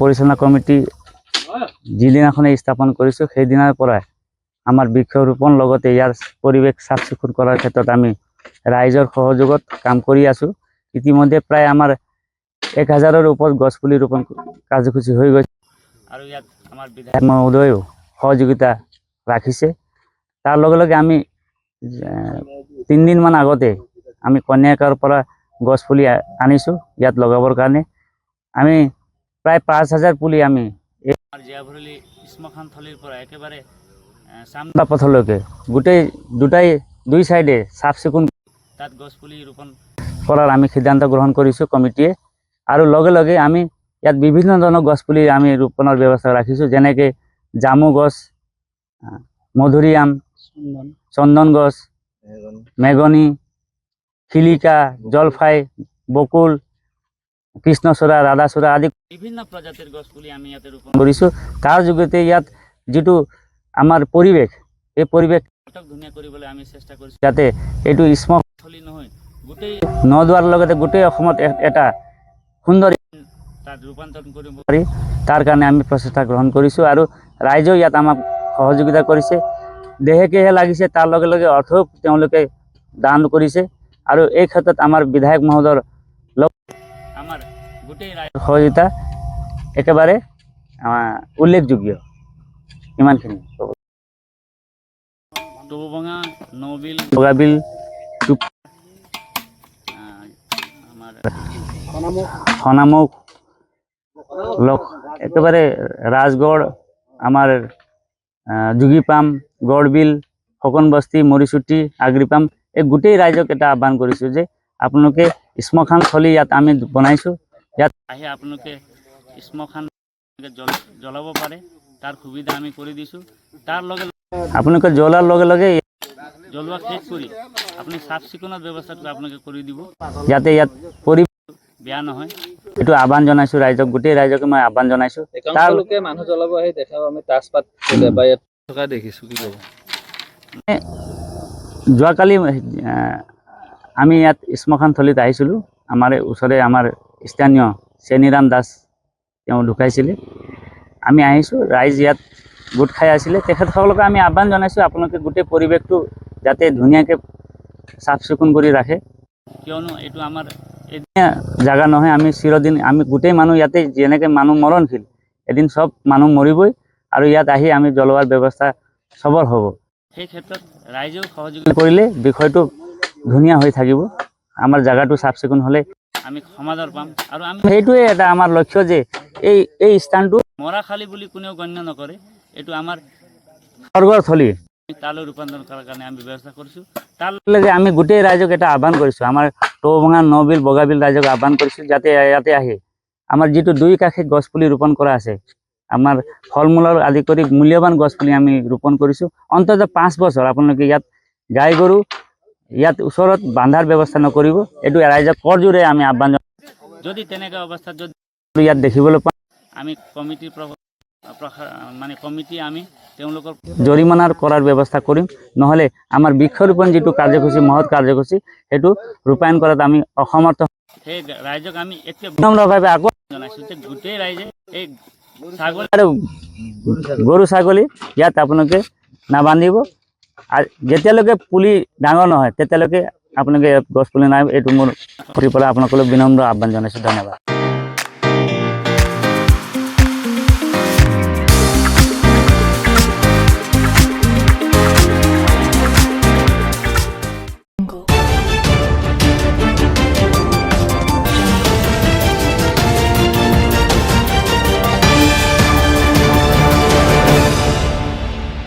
পৰিচালনা কমিটি যিদিনাখনে স্থাপন কৰিছোঁ সেইদিনাৰ পৰাই আমাৰ বৃক্ষৰোপণ লগতে ইয়াৰ পৰিৱেশ চাফ চিকুণ কৰাৰ ক্ষেত্ৰত আমি ৰাইজৰ সহযোগত কাম কৰি আছোঁ। ইতিমধ্যে প্ৰায় আমাৰ 1000ৰ ওপৰত গছপুলি ৰোপণ কাৰ্যসূচী হৈ গৈছে আৰু ইয়াত আমাৰ বিধায়ক মহোদয়েও সহযোগিতা ৰাখিছে। তাৰ লগে লগে আমি 3 দিনমান আগতে আমি কন্যাকাৰ পৰা গছপুলি আনিছোঁ ইয়াত লগাবৰ কাৰণে। আমি প্ৰায় 5000 পুলি আমি জীয়াভৰলী শ্মশান থলীৰ পৰা একেবাৰে চামৰা পথলৈকে গোটেই দুই চাইডে চাফ চিকুণ তাত গছপুলি ৰোপণ কৰাৰ আমি সিদ্ধান্ত গ্ৰহণ কৰিছোঁ কমিটিয়ে। আৰু লগে লগে আমি ইয়াত বিভিন্ন ধৰণৰ গছপুলি আমি ৰোপণৰ ব্যৱস্থা ৰাখিছোঁ, যেনেকৈ জামু গছ, মধুৰিআম, চন্দন গছ, মেগনি, শিলিকা, জলফাই, বকুল, কৃষ্ণচূড়া, ৰাধাচূড়া আদি বিভিন্ন প্ৰজাতিৰ গছপুলি আমি ইয়াতে ৰোপণ কৰিছোঁ। তাৰ যোগেতে ইয়াত যিটো আমাৰ পৰিৱেশ, এই পৰিৱেশ ধুনীয়া কৰিবলৈ আমি চেষ্টা কৰিছোঁ, যাতে এইটো স্মশানথলী নহয়, গোটেই নদুৱাৰ লগতে গোটেই অসমত এটা সুন্দৰ তাত ৰূপান্তৰণ কৰিব পাৰি। তাৰ কাৰণে আমি প্ৰচেষ্টা গ্ৰহণ কৰিছোঁ আৰু ৰাইজেও ইয়াত আমাক সহযোগিতা কৰিছে। দেহেকেহে লাগিছে, তাৰ লগে লগে অৰ্থও তেওঁলোকে দান কৰিছে। আৰু এই ক্ষেত্ৰত আমাৰ বিধায়ক মহোদয়ৰ আমাৰ গোটেই ৰাইজৰ সহযোগিতা একেবাৰে উল্লেখযোগ্য। ইমানখিনি টুবুভঙা, নবিল, বগাবিল, আমাৰ সনামুখ, একেবাৰে ৰাজগড়, আমাৰ যোগীপাম, গড়বিল, ফকন বস্তি, মৰিচুটি, আগ্ৰিপাম, এই গোটেই ৰাইজক এটা আহ্বান কৰিছোঁ যে আপোনালোকে শ্মশানথলী ইয়াত আমি বনাইছোঁ, ইয়াত আহি আপোনালোকে শ্মশান জ্বলাব পাৰে, তাৰ সুবিধা আমি কৰি দিছোঁ। তাৰ লগে আপোনালোকে জ্বলাৰ লগে লগে জ্বলোৱা শেষ কৰি আপুনি চাফ চিকুণৰ ব্যৱস্থাটো আপোনালোকে কৰি দিব, যাতে ইয়াত পৰিৱেশ বেয়া নহয়। এইটো আহ্বান জনাইছোঁ ৰাইজক, গোটেই ৰাইজকে মই আহ্বান জনাইছোঁ। তেওঁলোকে মানুহ জ্বলাব আহি দেখাব, আমি তাজপাত বা ইয়াত থকা দেখিছোঁ, কি ক'ব? যোৱাকালি আমি ইয়াত শ্মশানথলীত আহিছিলোঁ। আমাৰ ওচৰে আমাৰ স্থানীয় চেনিৰাম দাস তেওঁ ঢুকাইছিলে। আমি আহিছোঁ, ৰাইজ ইয়াত গোট খাই আছিলে। তেখেতসকলক আমি আহ্বান জনাইছোঁ আপোনালোকে গোটেই পৰিৱেশটো যাতে ধুনীয়াকৈ চাফ চিকুণ কৰি ৰাখে, কিয়নো এইটো আমাৰ এদিনীয়া জাগা নহয়। আমি চিৰদিন আমি গোটেই মানুহ ইয়াতে, যেনেকৈ মানুহ মৰণশীল, এদিন চব মানুহ মৰিবই আৰু ইয়াত আহি আমি জ্বলোৱাৰ ব্যৱস্থা সবল হ'ব। সেই ক্ষেত্ৰত ৰাইজেও সহযোগিতা কৰিলে বিষয়টো ধুনীয়া হৈ থাকিব। আমাৰ জাগাটো চাফ চিকুণ হ'লে আমি সমাদৰ পাম। আৰু আমি সেইটোৱে এটা আমাৰ লক্ষ্য যে এই স্থানটো মৰাখালী বুলি কোনেও গণ্য নকৰে, এইটো আমাৰ স্বৰ্গৰ থলী, তালৈ ৰূপান্তৰণ কৰাৰ কাৰণে আমি ব্যৱস্থা কৰিছোঁ। তাৰ লগে আমি গোটেই ৰাইজক এটা আহ্বান কৰিছোঁ, আমাৰ টুবুভঙা, নবিল, বগাবিল ৰাইজক আহ্বান কৰিছোঁ যাতে ইয়াতে আহি আমাৰ যিটো দুই কাষে গছপুলি ৰোপণ কৰা আছে, আমাৰ ফল মূলৰ আদি কৰি মূল্যৱান গছপুলি আমি ৰোপণ কৰিছোঁ। অন্ততঃ 5 বছৰ আপোনালোকে ইয়াত গাই গৰু ইয়াত ওচৰত বান্ধাৰ ব্যৱস্থা নকৰিব, এইটো ৰাইজক কৰজোৰে আমি আহ্বান জনাইছোঁ। যদি তেনেকুৱা অৱস্থাত যদি ইয়াত দেখিবলৈ পাওঁ, আমি কমিটি আমি তেওঁলোকৰ জৰিমনাৰ কৰাৰ ব্যৱস্থা কৰিম। নহ'লে আমাৰ বৃক্ষৰোপণ যিটো কাৰ্যসূচী, মহৎ কাৰ্যসূচী, সেইটো ৰূপায়ণ কৰাত আমি অসমৰ্থ। সেই ৰাইজক আমি এতিয়া বিনম্ৰভাৱে আকৌ জনাইছোঁ যে গোটেই ৰাইজে এই ছাগলী আৰু গৰু ছাগলী ইয়াত আপোনালোকে নাবান্ধিব। আৰু যেতিয়ালৈকে পুলি ডাঙৰ নহয় তেতিয়ালৈকে আপোনালোকে গছপুলি নাই, এইটো মোৰ পৰা আপোনালোকক বিনম্ৰ আহ্বান জনাইছোঁ। ধন্যবাদ।